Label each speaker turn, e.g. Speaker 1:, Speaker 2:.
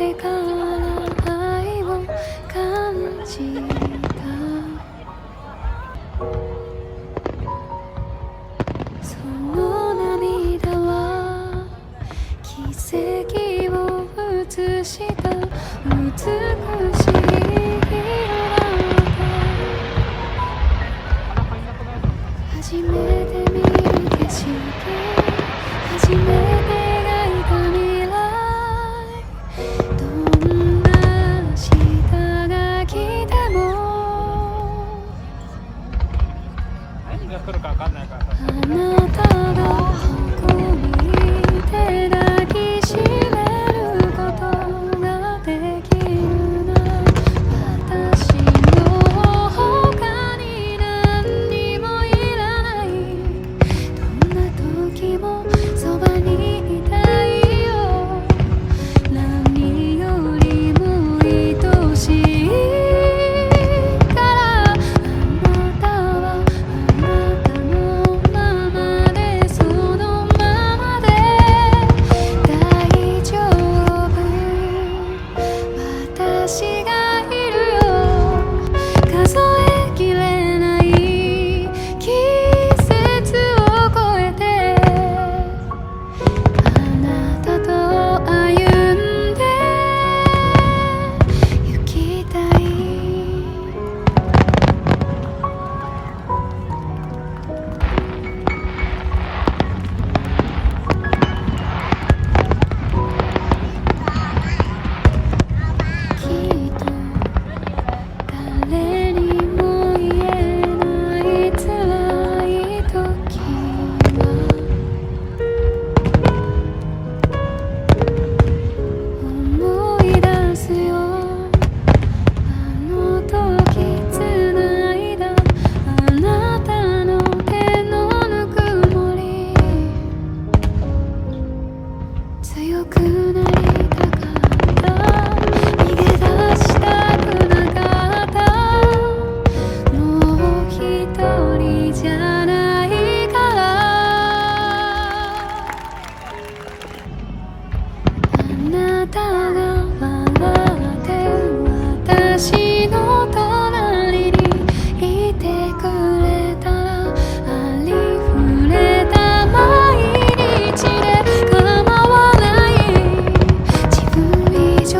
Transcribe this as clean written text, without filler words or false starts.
Speaker 1: てから愛を感じた。その涙は奇跡を映した美しい色だった。初めて見る景色、初めて描いた未来、どんな明日が来ても
Speaker 2: 何が来るか分かんないからさ。
Speaker 1: あなたがここにいて抱きしめることができるなら、私の他に何にもいらない。どんな時もそばにいたいよ。何よりも愛しいから。あなたはあなたのままで、そのままで大丈夫。私がいるよ。数えきれない季節を越えて、あなたと歩んで行きたい。きっと誰にも言えない辛い時は思い出すよ。あの時繋いだあなたの手のぬくもり、強くなりたかった、逃げ出したくなかった。もう一人じゃないから。あなたが笑って私の隣にいてくれたら、ありふれた毎日で構わない。自分以上